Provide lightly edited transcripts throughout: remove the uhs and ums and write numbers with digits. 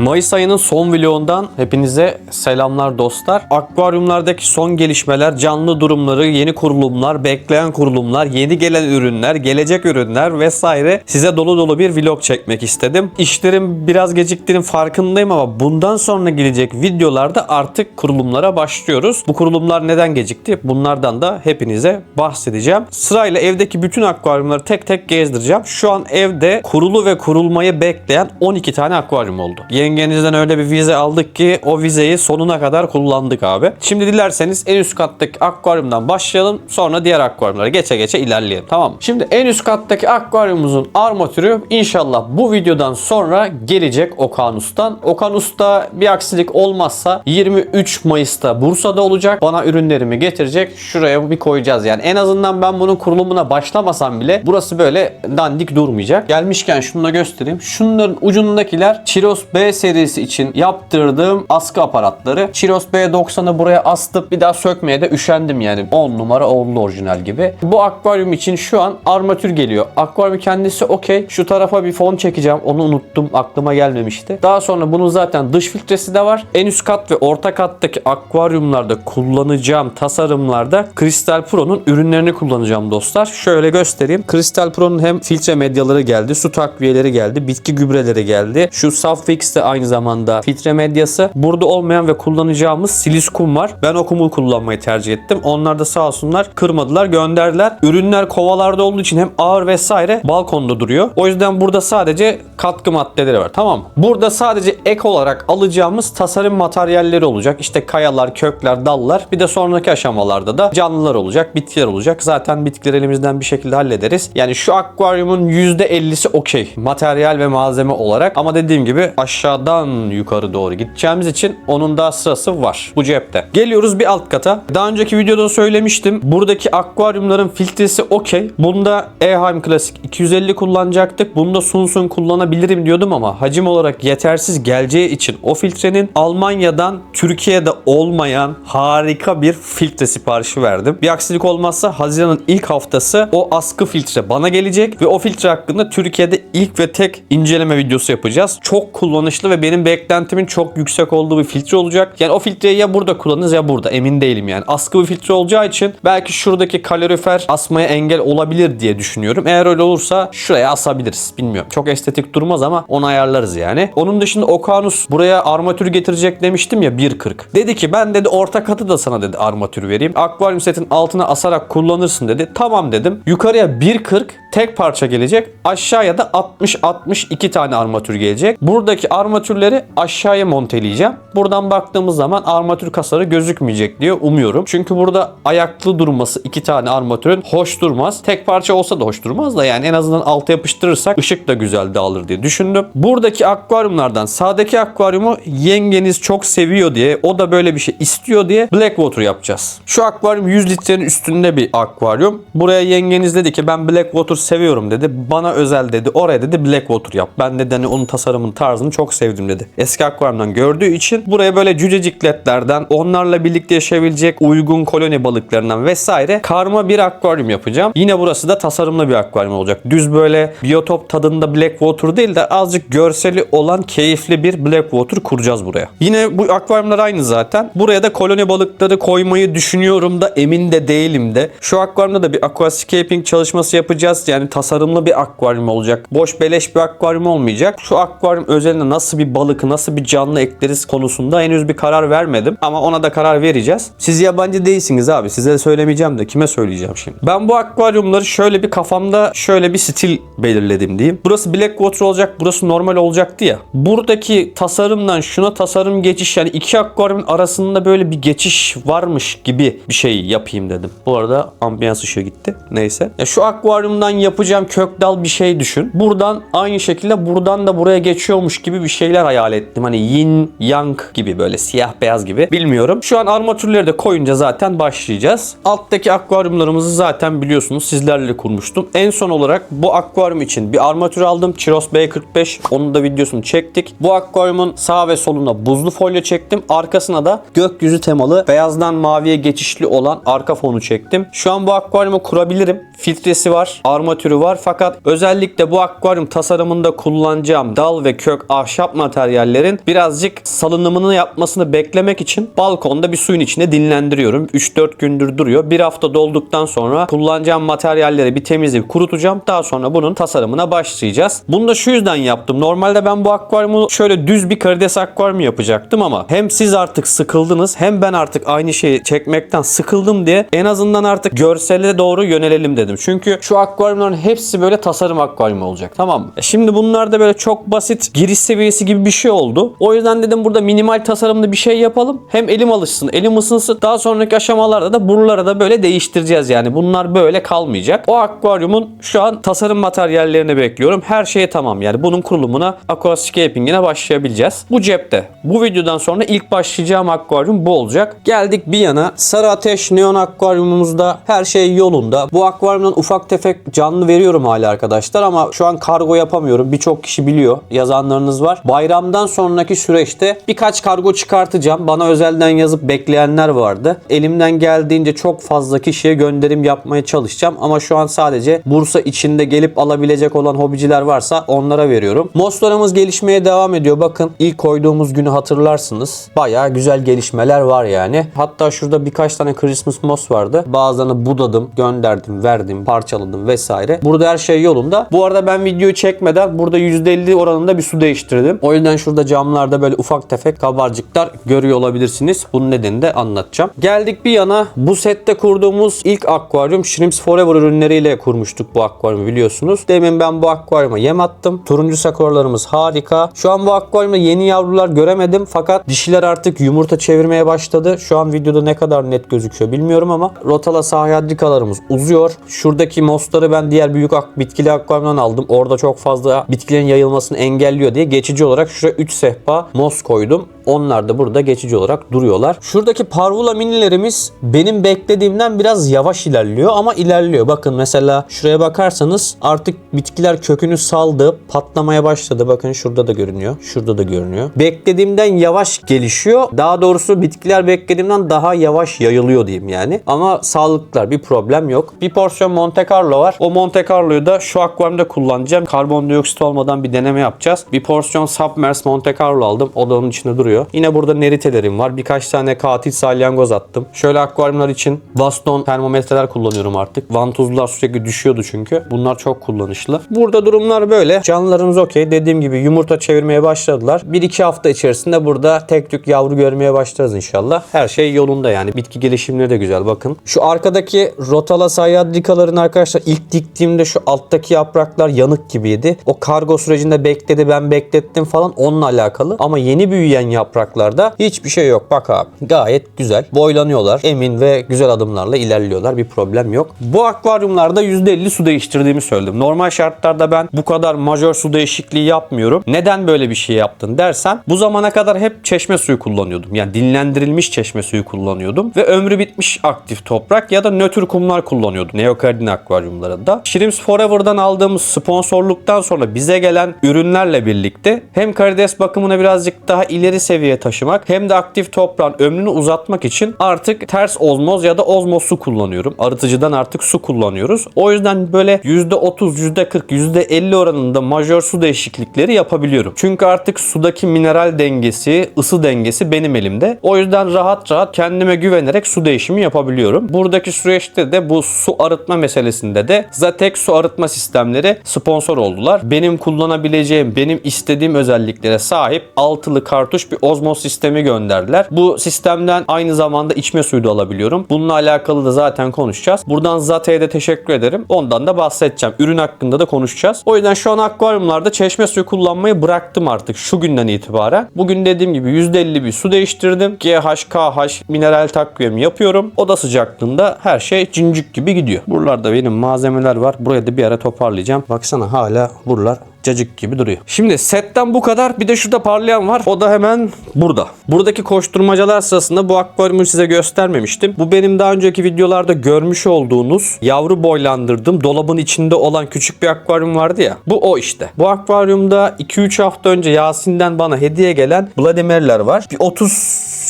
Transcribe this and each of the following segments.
Mayıs ayının son vlogundan hepinize selamlar dostlar. Akvaryumlardaki son gelişmeler, canlı durumları, yeni kurulumlar, bekleyen kurulumlar, yeni gelen ürünler, gelecek ürünler vesaire size dolu dolu bir vlog çekmek istedim. İşlerim biraz geciktiğinin farkındayım ama bundan sonra gelecek videolarda artık kurulumlara başlıyoruz. Bu kurulumlar neden gecikti? Bunlardan da hepinize bahsedeceğim. Sırayla evdeki bütün akvaryumları tek tek gezdireceğim. Şu an evde kurulu ve kurulmayı bekleyen 12 tane akvaryum oldu. Yengenizden öyle bir vize aldık ki o vizeyi sonuna kadar kullandık abi. Şimdi dilerseniz en üst kattaki akvaryumdan başlayalım. Sonra diğer akvaryumlara geçe geçe ilerleyelim. Tamam mı? Şimdi en üst kattaki akvaryumumuzun armatürü inşallah bu videodan sonra gelecek Okanus'tan. Okanus'ta bir aksilik olmazsa 23 Mayıs'ta Bursa'da olacak. Bana ürünlerimi getirecek. Şuraya bir koyacağız yani. En azından ben bunun kurulumuna başlamasam bile burası böyle dandik durmayacak. Gelmişken şunu da göstereyim. Şunların ucundakiler Chiros B serisi için yaptırdığım askı aparatları. Chiros B90'ı buraya astıp bir daha sökmeye de üşendim yani. 10 numara oldu orijinal gibi. Bu akvaryum için şu an armatür geliyor. Akvaryum kendisi okey. Şu tarafa bir fon çekeceğim. Onu unuttum. Aklıma gelmemişti. Daha sonra bunun zaten dış filtresi de var. En üst kat ve orta kattaki akvaryumlarda kullanacağım tasarımlarda Crystal Pro'nun ürünlerini kullanacağım dostlar. Şöyle göstereyim. Crystal Pro'nun hem filtre medyaları geldi, su takviyeleri geldi, bitki gübreleri geldi. Şu Safix de aynı zamanda filtre medyası. Burada olmayan ve kullanacağımız siliskum var. Ben o kumu kullanmayı tercih ettim. Onlar da sağ olsunlar kırmadılar, gönderdiler. Ürünler kovalarda olduğu için hem ağır vesaire balkonda duruyor. O yüzden burada sadece katkı maddeleri var. Tamam mı? Burada sadece ek olarak alacağımız tasarım materyalleri olacak. İşte kayalar, kökler, dallar. Bir de sonraki aşamalarda da canlılar olacak, bitkiler olacak. Zaten bitkileri elimizden bir şekilde hallederiz. Yani şu akvaryumun %50'si okey. Materyal ve malzeme olarak. Ama dediğim gibi aşağıdan yukarı doğru gideceğimiz için onun daha sırası var. Bu cepte. Geliyoruz bir alt kata. Daha önceki videoda söylemiştim. Buradaki akvaryumların filtresi okey. Bunda Eheim Classic 250 kullanacaktık. Bunda Sunsun kullanabilirim diyordum ama hacim olarak yetersiz geleceği için o filtrenin Almanya'dan Türkiye'de olmayan harika bir filtre siparişi verdim. Bir aksilik olmazsa Haziran'ın ilk haftası o askı filtre bana gelecek ve o filtre hakkında Türkiye'de ilk ve tek inceleme videosu yapacağız. Çok kullanışlı ve benim beklentimin çok yüksek olduğu bir filtre olacak. Yani o filtreyi ya burada kullanırız ya burada. Emin değilim yani. Askı bir filtre olacağı için belki şuradaki kalorifer asmaya engel olabilir diye düşünüyorum. Eğer öyle olursa şuraya asabiliriz. Bilmiyorum. Çok estetik durmaz ama onu ayarlarız yani. Onun dışında Okanus buraya armatür getirecek demiştim ya 1.40. Dedi ki ben dedi orta katı da sana dedi armatür vereyim. Akvaryum setin altına asarak kullanırsın dedi. Tamam dedim. Yukarıya 1.40 tek parça gelecek. Aşağıya da 60-62 tane armatür gelecek. Buradaki armatürleri aşağıya monteleyeceğim. Buradan baktığımız zaman armatür kasarı gözükmeyecek diye umuyorum. Çünkü burada ayaklı durması 2 tane armatürün hoş durmaz. Tek parça olsa da hoş durmaz da yani en azından alta yapıştırırsak ışık da güzel dağılır diye düşündüm. Buradaki akvaryumlardan sağdaki akvaryumu yengeniz çok seviyor diye, o da böyle bir şey istiyor diye Blackwater yapacağız. Şu akvaryum 100 litrenin üstünde bir akvaryum. Buraya yengeniz dedi ki ben Blackwater seviyorum dedi. Bana özel dedi. Oraya dedi Blackwater yap. Ben de hani onun tasarımın tarzını çok sevdim dedi. Eski akvaryumdan gördüğü için buraya böyle cücecikletlerden, onlarla birlikte yaşayabilecek uygun koloni balıklarından vesaire karma bir akvaryum yapacağım. Yine burası da tasarımlı bir akvaryum olacak. Düz böyle biyotop tadında Blackwater değil de azıcık görseli olan keyifli bir Blackwater kuracağız buraya. Yine bu akvaryumlar aynı zaten. Buraya da koloni balıkları koymayı düşünüyorum da emin de değilim de. Şu akvaryumda da bir aquascaping çalışması yapacağız. Yani tasarımlı bir akvaryum olacak. Boş beleş bir akvaryum olmayacak. Şu akvaryum özelinde nasıl bir balık, nasıl bir canlı ekleriz konusunda henüz bir karar vermedim. Ama ona da karar vereceğiz. Siz yabancı değilsiniz abi. Size söylemeyeceğim de kime söyleyeceğim şimdi. Ben bu akvaryumları şöyle bir kafamda şöyle bir stil belirledim diyeyim. Burası Blackwater olacak. Burası normal olacaktı ya. Buradaki tasarımdan şuna tasarım geçiş, yani iki akvaryumun arasında böyle bir geçiş varmış gibi bir şey yapayım dedim. Bu arada ambiyans ışığı gitti. Neyse. Ya şu akvaryumdan yapacağım kök dal bir şey düşün. Buradan aynı şekilde buradan da buraya geçiyormuş gibi bir şeyler hayal ettim. Hani yin yang gibi, böyle siyah beyaz gibi. Bilmiyorum. Şu an armatürleri de koyunca zaten başlayacağız. Alttaki akvaryumlarımızı zaten biliyorsunuz sizlerle kurmuştum. En son olarak bu akvaryum için bir armatür aldım. Chiros B45. Onun da videosunu çektik. Bu akvaryumun sağ ve soluna buzlu folyo çektim. Arkasına da gökyüzü temalı beyazdan maviye geçişli olan arka fonu çektim. Şu an bu akvaryumu kurabilirim. Filtresi var. Armatür aroma türü var. Fakat özellikle bu akvaryum tasarımında kullanacağım dal ve kök ahşap materyallerin birazcık salınımını yapmasını beklemek için balkonda bir suyun içinde dinlendiriyorum. 3-4 gündür duruyor. Bir hafta dolduktan sonra kullanacağım materyalleri bir temizleyip kurutacağım. Daha sonra bunun tasarımına başlayacağız. Bunu da şu yüzden yaptım. Normalde ben bu akvaryumu şöyle düz bir karides akvaryumu yapacaktım ama hem siz artık sıkıldınız hem ben artık aynı şeyi çekmekten sıkıldım diye en azından artık görsele doğru yönelelim dedim. Çünkü şu akvaryumların hepsi böyle tasarım akvaryumu olacak, tamam mı? Şimdi bunlar da böyle çok basit giriş seviyesi gibi bir şey oldu. O yüzden dedim burada minimal tasarımlı bir şey yapalım. Hem elim alışsın, elim ısınsın. Daha sonraki aşamalarda da buraları da böyle değiştireceğiz yani. Bunlar böyle kalmayacak. O akvaryumun şu an tasarım materyallerini bekliyorum. Her şey tamam yani. Bunun kurulumuna, aquascaping'ine başlayabileceğiz. Bu cepte. Bu videodan sonra ilk başlayacağım akvaryum bu olacak. Geldik bir yana. Sarı Ateş Neon akvaryumumuzda her şey yolunda. Bu akvaryumdan ufak tefek canlı veriyorum hala arkadaşlar ama şu an kargo yapamıyorum. Birçok kişi biliyor. Yazanlarınız var. Bayramdan sonraki süreçte birkaç kargo çıkartacağım. Bana özelden yazıp bekleyenler vardı. Elimden geldiğince çok fazla kişiye gönderim yapmaya çalışacağım ama şu an sadece Bursa içinde gelip alabilecek olan hobiciler varsa onlara veriyorum. Moslarımız gelişmeye devam ediyor. Bakın ilk koyduğumuz günü hatırlarsınız. Bayağı güzel gelişmeler var yani. Hatta şurada birkaç tane Christmas moss vardı. Bazılarını budadım, gönderdim, verdim, parçaladım vesaire. Burada her şey yolunda. Bu arada ben videoyu çekmeden burada %50 oranında bir su değiştirdim. O yüzden şurada camlarda böyle ufak tefek kabarcıklar görüyor olabilirsiniz. Bunun nedenini de anlatacağım. Geldik bir yana. Bu sette kurduğumuz ilk akvaryum Shrimps Forever ürünleriyle kurmuştuk bu akvaryumu biliyorsunuz. Demin ben bu akvaryuma yem attım. Turuncu sakoralarımız harika. Şu an bu akvaryumda yeni yavrular göremedim fakat dişiler artık yumurta çevirmeye başladı. Şu an videoda ne kadar net gözüküyor bilmiyorum ama Rotala sahyadrikalarımız uzuyor. Şuradaki mossları ben diğer büyük bitkili akvaryumdan aldım. Orada çok fazla bitkilerin yayılmasını engelliyor diye geçici olarak şuraya 3 sehpa moss koydum. Onlar da burada geçici olarak duruyorlar. Şuradaki parvula minilerimiz benim beklediğimden biraz yavaş ilerliyor ama ilerliyor. Bakın mesela şuraya bakarsanız artık bitkiler kökünü saldı, patlamaya başladı. Bakın şurada da görünüyor. Şurada da görünüyor. Beklediğimden yavaş gelişiyor. Daha doğrusu bitkiler beklediğimden daha yavaş yayılıyor diyeyim yani. Ama sağlıklılar, bir problem yok. Bir porsiyon Monte Carlo var. O Monte Carlo'yu da şu akvaryumda kullanacağım. Karbondioksit olmadan bir deneme yapacağız. Bir porsiyon Submers Monte Carlo aldım. O da onun içinde duruyor. Yine burada neritelerim var. Birkaç tane katil salyangoz attım. Şöyle akvaryumlar için baston termometreler kullanıyorum artık. Vantuzlar sürekli düşüyordu çünkü. Bunlar çok kullanışlı. Burada durumlar böyle. Canlılarımız okey. Dediğim gibi yumurta çevirmeye başladılar. 1-2 hafta içerisinde burada tek tük yavru görmeye başlarız inşallah. Her şey yolunda yani. Bitki gelişimleri de güzel bakın. Şu arkadaki Rotala sahyadrikaların arkadaşlar ilk diktiğimde şu alttaki yapraklar yanık gibiydi. O kargo sürecinde bekledi, ben beklettim falan onunla alakalı. Ama yeni büyüyen yapraklarda hiçbir şey yok. Bak abi gayet güzel. Boylanıyorlar. Emin ve güzel adımlarla ilerliyorlar. Bir problem yok. Bu akvaryumlarda %50 su değiştirdiğimi söyledim. Normal şartlarda ben bu kadar majör su değişikliği yapmıyorum. Neden böyle bir şey yaptın dersen bu zamana kadar hep çeşme suyu kullanıyordum. Yani dinlendirilmiş çeşme suyu kullanıyordum. Ve ömrü bitmiş aktif toprak ya da nötr kumlar kullanıyordum. Neokardin akvaryumlarında. Shrimps Forever'dan aldığımız sponsorluktan sonra bize gelen ürünlerle birlikte hem karides bakımına birazcık daha ileri seviye taşımak hem de aktif toprağın ömrünü uzatmak için artık ters ozmoz ya da ozmoz su kullanıyorum. Arıtıcıdan artık su kullanıyoruz. O yüzden böyle %30, %40, %50 oranında majör su değişiklikleri yapabiliyorum. Çünkü artık sudaki mineral dengesi, ısı dengesi benim elimde. O yüzden rahat rahat kendime güvenerek su değişimi yapabiliyorum. Buradaki süreçte de bu su arıtma meselesinde de Zatex su arıtma sistemleri sponsor oldular. Benim kullanabileceğim, benim istediğim özelliklere sahip altılı kartuş bir ozmoz sistemi gönderdiler. Bu sistemden aynı zamanda içme suyu da alabiliyorum. Bununla alakalı da zaten konuşacağız. Buradan Zate'ye de teşekkür ederim. Ondan da bahsedeceğim. Ürün hakkında da konuşacağız. O yüzden şu an akvaryumlarda çeşme suyu kullanmayı bıraktım artık şu günden itibaren. Bugün dediğim gibi %50 bir su değiştirdim. GH, KH mineral takviyemi yapıyorum. Oda sıcaklığında her şey cincik gibi gidiyor. Buralarda benim malzemeler var. Burayı da bir ara toparlayacağım. Baksana hala buralar cacık gibi duruyor. Şimdi setten bu kadar. Bir de şurada parlayan var. O da hemen burada. Buradaki koşturmacalar sırasında bu akvaryumu size göstermemiştim. Bu benim daha önceki videolarda görmüş olduğunuz yavru boylandırdım. Dolabın içinde olan küçük bir akvaryum vardı ya. Bu o işte. Bu akvaryumda 2-3 hafta önce Yasin'den bana hediye gelen Vladimirler var. Bir 30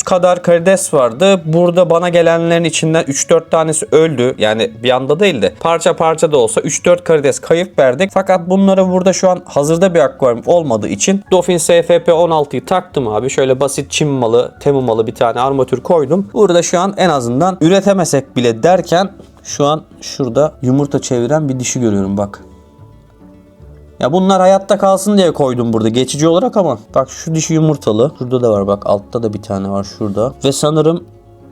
kadar karides vardı. Burada bana gelenlerin içinden 3-4 tanesi öldü. Yani bir anda değil de parça parça da olsa 3-4 karides kayıp verdik. Fakat bunları burada şu an hazırda bir akvaryum olmadığı için Dolphin SFP-16'yı taktım abi. Şöyle basit Çin malı, Temu malı bir tane armatür koydum. Burada şu an en azından üretemesek bile derken şu an şurada yumurta çeviren bir dişi görüyorum bak. Ya bunlar hayatta kalsın diye koydum burada geçici olarak ama bak şu dişi yumurtalı. Şurada da var bak, altta da bir tane var şurada. Ve sanırım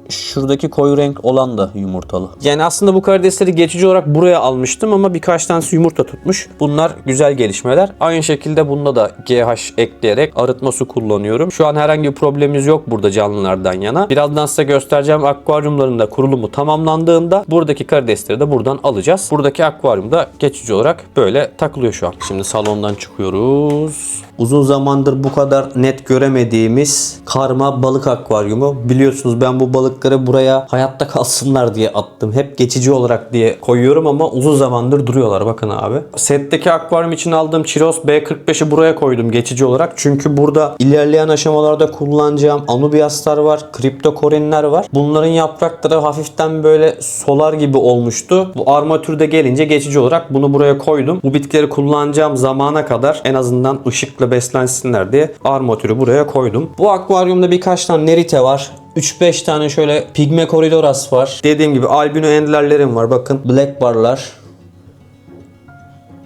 şuradaki koyu renk olan da yumurtalı. Yani aslında bu karidesleri geçici olarak buraya almıştım ama birkaç tanesi yumurta tutmuş. Bunlar güzel gelişmeler. Aynı şekilde bunda da GH ekleyerek arıtma su kullanıyorum. Şu an herhangi bir problemimiz yok burada canlılardan yana. Birazdan size göstereceğim akvaryumların da kurulumu tamamlandığında buradaki karidesleri de buradan alacağız. Buradaki akvaryumda geçici olarak böyle takılıyor şu an. Şimdi salondan çıkıyoruz. Uzun zamandır bu kadar net göremediğimiz karma balık akvaryumu. Biliyorsunuz ben bu balıkları buraya hayatta kalsınlar diye attım. Hep geçici olarak diye koyuyorum ama uzun zamandır duruyorlar. Bakın abi. Setteki akvaryum için aldığım Chiros B45'i buraya koydum geçici olarak. Çünkü burada ilerleyen aşamalarda kullanacağım anubiaslar var. Kriptokorinler var. Bunların yaprakları hafiften böyle solar gibi olmuştu. Bu armatürde gelince geçici olarak bunu buraya koydum. Bu bitkileri kullanacağım zamana kadar en azından ışıkla beslensinler diye armatürü buraya koydum. Bu akvaryumda birkaç tane nerite var. 3-5 tane şöyle pigme koridoras var. Dediğim gibi albino endlerlerim var. Bakın black barlar.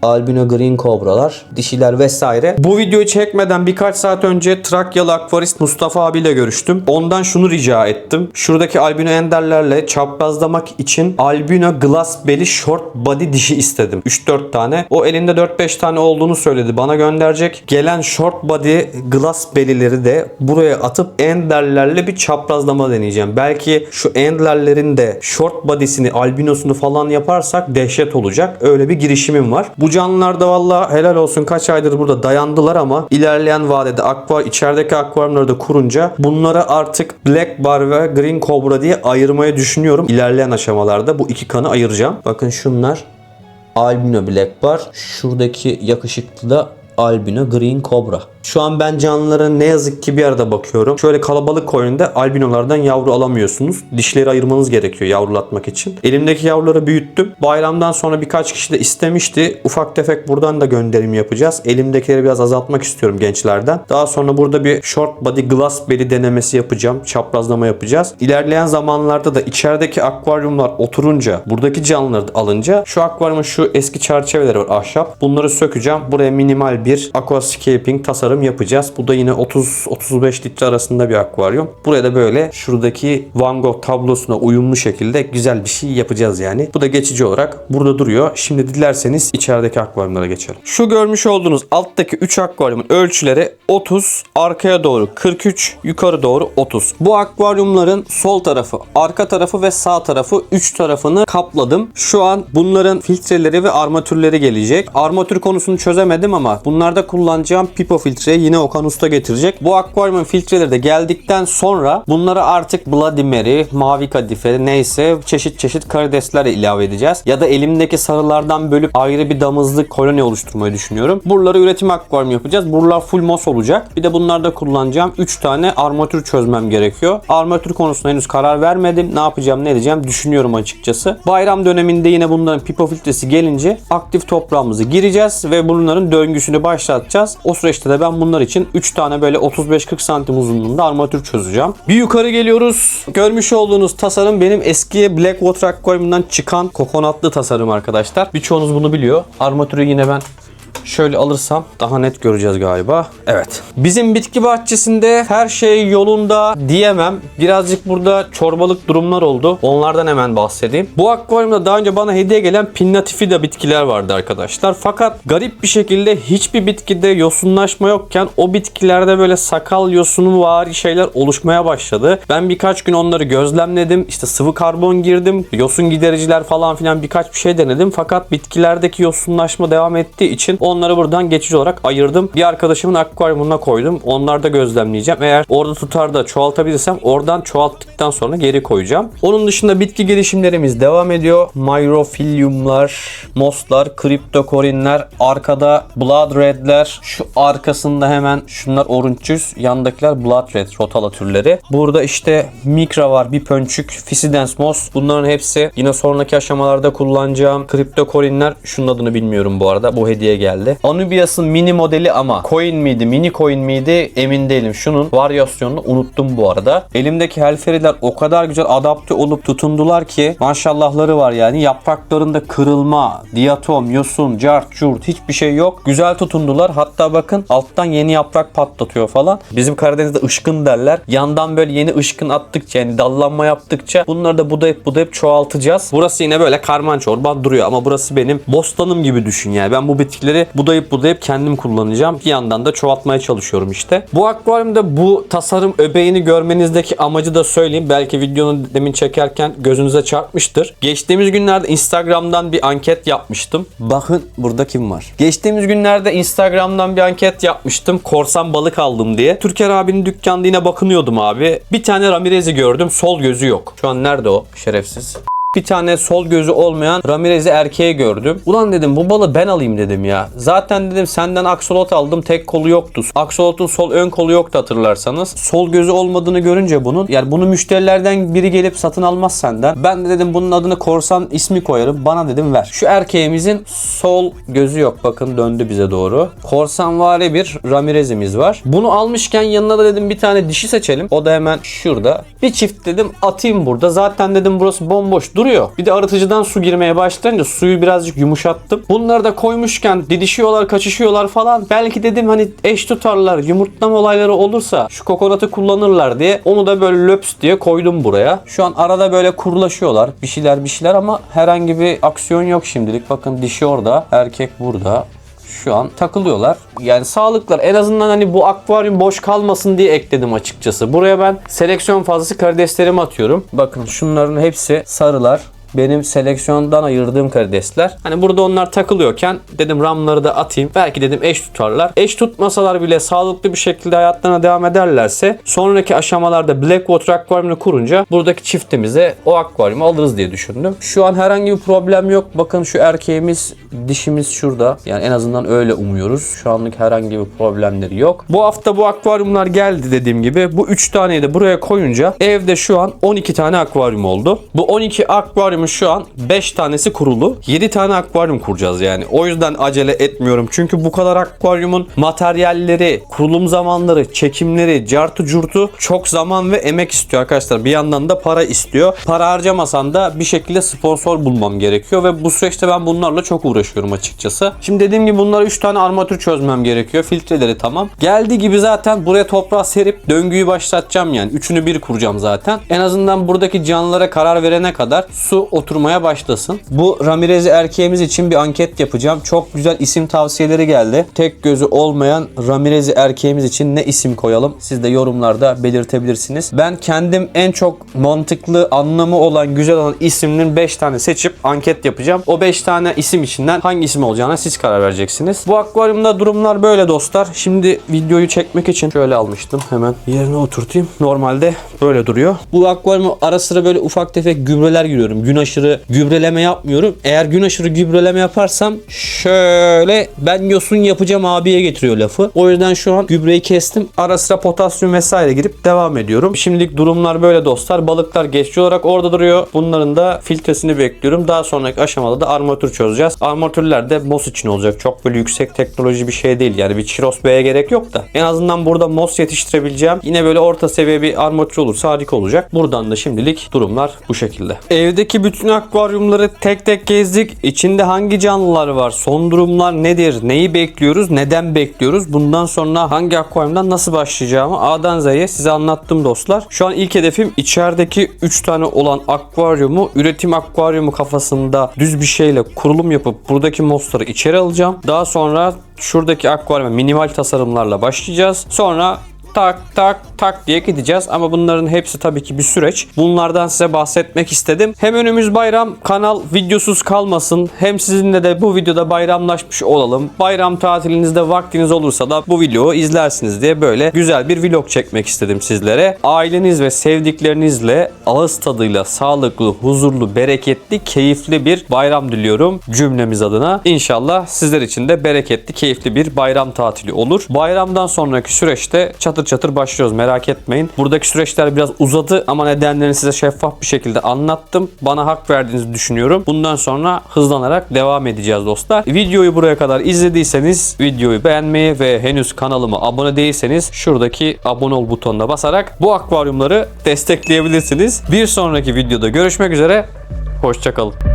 Albino green kobralar, dişiler vesaire. Bu videoyu çekmeden birkaç saat önce Trakyalı akvarist Mustafa abiyle görüştüm. Ondan şunu rica ettim. Şuradaki albino enderlerle çaprazlamak için albino glass belly short body dişi istedim. 3-4 tane. O elinde 4-5 tane olduğunu söyledi. Bana gönderecek. Gelen short body glass belly'leri de buraya atıp enderlerle bir çaprazlama deneyeceğim. Belki şu enderlerin de short body'sini, albinosunu falan yaparsak dehşet olacak. Öyle bir girişimim var. Bu canlılar da valla helal olsun kaç aydır burada dayandılar ama ilerleyen vadede içerideki akvaryumları da kurunca bunları artık Black Bar ve Green Cobra diye ayırmayı düşünüyorum. İlerleyen aşamalarda bu iki kanı ayıracağım. Bakın şunlar albino Black Bar. Şuradaki yakışıklı da albino Green Cobra. Şu an ben canlılara ne yazık ki bir arada bakıyorum. Şöyle kalabalık koyunda albinolardan yavru alamıyorsunuz. Dişleri ayırmanız gerekiyor yavrulatmak için. Elimdeki yavruları büyüttüm. Bayramdan sonra birkaç kişi de istemişti. Ufak tefek buradan da gönderim yapacağız. Elimdekileri biraz azaltmak istiyorum gençlerden. Daha sonra burada bir short body glass belly denemesi yapacağım. Çaprazlama yapacağız. İlerleyen zamanlarda da içerideki akvaryumlar oturunca, buradaki canlıları alınca şu akvaryumun şu eski çerçeveleri var ahşap. Bunları sökeceğim. Buraya minimal bir aquascaping tasarım yapacağız. Bu da yine 30-35 litre arasında bir akvaryum. Buraya da böyle şuradaki Van Gogh tablosuna uyumlu şekilde güzel bir şey yapacağız yani. Bu da geçici olarak burada duruyor. Şimdi dilerseniz içerideki akvaryumlara geçelim. Şu görmüş olduğunuz alttaki 3 akvaryumun ölçüleri 30, arkaya doğru 43, yukarı doğru 30. Bu akvaryumların sol tarafı, arka tarafı ve sağ tarafı 3 tarafını kapladım. Şu an bunların filtreleri ve armatürleri gelecek. Armatür konusunu çözemedim ama bunlarda kullanacağım pipo filtreyi yine Okan Usta getirecek. Bu akvaryumun filtreleri de geldikten sonra bunları artık Bloody Mary, mavi kadife neyse çeşit çeşit karideslerle ilave edeceğiz. Ya da elimdeki sarılardan bölüp ayrı bir damızlık koloni oluşturmayı düşünüyorum. Buraları üretim akvaryum yapacağız. Buralar full mos olacak. Bir de bunlarda kullanacağım 3 tane armatür çözmem gerekiyor. Armatür konusunda henüz karar vermedim. Ne yapacağım ne edeceğim düşünüyorum açıkçası. Bayram döneminde yine bunların pipo filtresi gelince aktif toprağımızı gireceğiz ve bunların döngüsünü başlatacağız. O süreçte de ben bunlar için 3 tane böyle 35-40 santim uzunluğunda armatür çözeceğim. Bir yukarı geliyoruz. Görmüş olduğunuz tasarım benim eski Blackwater akvaryumundan çıkan kokonatlı tasarım arkadaşlar. Birçoğunuz bunu biliyor. Armatürü yine ben şöyle alırsam daha net göreceğiz galiba. Evet. Bizim bitki bahçesinde her şey yolunda diyemem. Birazcık burada çorbalık durumlar oldu. Onlardan hemen bahsedeyim. Bu akvaryumda daha önce bana hediye gelen pinnatifida bitkiler vardı arkadaşlar. Fakat garip bir şekilde hiçbir bitkide yosunlaşma yokken o bitkilerde böyle sakal yosunu vari şeyler oluşmaya başladı. Ben birkaç gün onları gözlemledim. İşte sıvı karbon girdim. Yosun gidericiler falan filan birkaç bir şey denedim. Fakat bitkilerdeki yosunlaşma devam ettiği için Onları buradan geçici olarak ayırdım. Bir arkadaşımın akvaryumuna koydum. Onları da gözlemleyeceğim. Eğer orada tutar da çoğaltabilirsem oradan çoğalttıktan sonra geri koyacağım. Onun dışında bitki gelişimlerimiz devam ediyor. Myrophiliumlar, mosslar, kriptokorinler, arkada blood redler, şu arkasında hemen şunlar orange'üz, yandakiler blood red rotala türleri. Burada işte mikra var, bir pönçük, Physidens moss. Bunların hepsi yine sonraki aşamalarda kullanacağım. Kriptokorinler, şunun adını bilmiyorum bu arada. Bu hediye geldi. Anubias'ın mini modeli ama coin miydi, mini coin miydi emin değilim. Şunun varyasyonunu unuttum bu arada. Elimdeki helferiler o kadar güzel adapte olup tutundular ki maşallahları var yani. Yapraklarında kırılma, diatom, yosun, cart, curt hiçbir şey yok. Güzel tutundular. Hatta bakın alttan yeni yaprak patlatıyor falan. Bizim Karadeniz'de ışkın derler. Yandan böyle yeni ışkın attıkça yani dallanma yaptıkça bunları da budayıp çoğaltacağız. Burası yine böyle karman çorban duruyor ama burası benim bostanım gibi düşün yani. Ben bu bitkileri budayıp kendim kullanacağım. Bir yandan da çoğaltmaya çalışıyorum işte. Bu akvaryumda bu tasarım öbeğini görmenizdeki amacı da söyleyeyim. Belki videonu demin çekerken gözünüze çarpmıştır. Geçtiğimiz günlerde Instagram'dan bir anket yapmıştım. Bakın burada kim var? Geçtiğimiz günlerde Instagram'dan bir anket yapmıştım. Korsan balık aldım diye. Türker abinin dükkanında yine bakınıyordum abi. Bir tane Ramirez'i gördüm. Sol gözü yok. Şu an nerede o şerefsiz? Bir tane sol gözü olmayan Ramirez'i erkeğe gördüm. Ulan dedim bu balı ben alayım dedim ya. Zaten dedim senden aksolot aldım, tek kolu yoktu. Aksolotun sol ön kolu yoktu hatırlarsanız. Sol gözü olmadığını görünce bunun, yani bunu müşterilerden biri gelip satın almaz senden. Ben de dedim bunun adını korsan ismi koyarım. Bana dedim ver. Şu erkeğimizin sol gözü yok. Bakın döndü bize doğru. Korsanvari bir Ramirez'imiz var. Bunu almışken yanına da dedim bir tane dişi seçelim. O da hemen şurada. Bir çift dedim atayım burada. Zaten dedim burası bomboş duruyor. Bir de arıtıcıdan su girmeye başlayınca suyu birazcık yumuşattım. Bunları da koymuşken didişiyorlar, kaçışıyorlar falan. Belki dedim hani eş tutarlar, yumurtlama olayları olursa şu kokonatı kullanırlar diye onu da böyle löps diye koydum buraya. Şu an arada böyle kurlaşıyorlar. Bir şeyler ama herhangi bir aksiyon yok şimdilik. Bakın dişi orada, erkek burada. Şu an takılıyorlar. Yani sağlıklar. En azından hani bu akvaryum boş kalmasın diye ekledim açıkçası. Buraya ben seleksiyon fazlası karideslerimi atıyorum. Bakın şunların hepsi sarılar. Benim seleksiyondan ayırdığım karidesler. Hani burada onlar takılıyorken dedim ramları da atayım. Belki dedim eş tutarlar. Eş tutmasalar bile sağlıklı bir şekilde hayatlarına devam ederlerse sonraki aşamalarda Blackwater akvaryumunu kurunca buradaki çiftimize o akvaryumu alırız diye düşündüm. Şu an herhangi bir problem yok. Bakın şu erkeğimiz, dişimiz şurada. Yani en azından öyle umuyoruz. Şu anlık herhangi bir problemleri yok. Bu hafta bu akvaryumlar geldi dediğim gibi. Bu 3 taneyi de buraya koyunca evde şu an 12 tane akvaryum oldu. Bu 12 akvaryum şu an 5 tanesi kurulu. 7 tane akvaryum kuracağız yani. O yüzden acele etmiyorum. Çünkü bu kadar akvaryumun materyalleri, kurulum zamanları, çekimleri, cartu curtu çok zaman ve emek istiyor arkadaşlar. Bir yandan da para istiyor. Para harcamasan da bir şekilde sponsor bulmam gerekiyor ve bu süreçte ben bunlarla çok uğraşıyorum açıkçası. Şimdi dediğim gibi bunlara 3 tane armatür çözmem gerekiyor. Filtreleri tamam. Geldiği gibi zaten buraya toprağı serip döngüyü başlatacağım yani. Üçünü bir kuracağım zaten. En azından buradaki canlılara karar verene kadar su oturmaya başlasın. Bu Ramirez erkeğimiz için bir anket yapacağım. Çok güzel isim tavsiyeleri geldi. Tek gözü olmayan Ramirez erkeğimiz için ne isim koyalım? Siz de yorumlarda belirtebilirsiniz. Ben kendim en çok mantıklı, anlamı olan, güzel olan isminin 5 tane seçip anket yapacağım. O 5 tane isim içinden hangi isim olacağına siz karar vereceksiniz. Bu akvaryumda durumlar böyle dostlar. Şimdi videoyu çekmek için şöyle almıştım. Hemen yerine oturtayım. Normalde böyle duruyor. Bu akvaryumu ara sıra böyle ufak tefek gübreler giriyorum. Gün aşırı gübreleme yapmıyorum. Eğer gün aşırı gübreleme yaparsam şöyle ben yosun yapacağım abiye getiriyor lafı. O yüzden şu an gübreyi kestim. Ara sıra potasyum vesaire girip devam ediyorum. Şimdilik durumlar böyle dostlar. Balıklar geçici olarak orada duruyor. Bunların da filtresini bekliyorum. Daha sonraki aşamada da armatür çözeceğiz. Armatürler de MOS için olacak. Çok böyle yüksek teknoloji bir şey değil. Yani bir Chiros B'ye gerek yok da. En azından burada MOS yetiştirebileceğim. Yine böyle orta seviye bir armatür olursa harika olacak. Buradan da şimdilik durumlar bu şekilde. Evdeki bütün akvaryumları tek tek gezdik. İçinde hangi canlılar var? Son durumlar nedir? Neyi bekliyoruz? Neden bekliyoruz? Bundan sonra hangi akvaryumdan nasıl başlayacağımı A'dan Z'ye size anlattım dostlar. Şu an ilk hedefim içerideki 3 tane olan akvaryumu üretim akvaryumu kafasında düz bir şeyle kurulum yapıp buradaki mosları içeri alacağım. Daha sonra şuradaki akvaryuma minimal tasarımlarla başlayacağız. Sonra tak tak tak diye gideceğiz. Ama bunların hepsi tabii ki bir süreç. Bunlardan size bahsetmek istedim. Hem önümüz bayram, kanal videosuz kalmasın. Hem sizinle de bu videoda bayramlaşmış olalım. Bayram tatilinizde vaktiniz olursa da bu videoyu izlersiniz diye böyle güzel bir vlog çekmek istedim sizlere. Aileniz ve sevdiklerinizle ağız tadıyla sağlıklı, huzurlu, bereketli, keyifli bir bayram diliyorum cümlemiz adına. İnşallah sizler için de bereketli, keyifli bir bayram tatili olur. Bayramdan sonraki süreçte çatır çatır başlıyoruz, merak etmeyin. Buradaki süreçler biraz uzadı ama nedenlerini size şeffaf bir şekilde anlattım. Bana hak verdiğinizi düşünüyorum. Bundan sonra hızlanarak devam edeceğiz dostlar. Videoyu buraya kadar izlediyseniz videoyu beğenmeyi ve henüz kanalıma abone değilseniz şuradaki abone ol butonuna basarak bu akvaryumları destekleyebilirsiniz. Bir sonraki videoda görüşmek üzere. Hoşça kalın.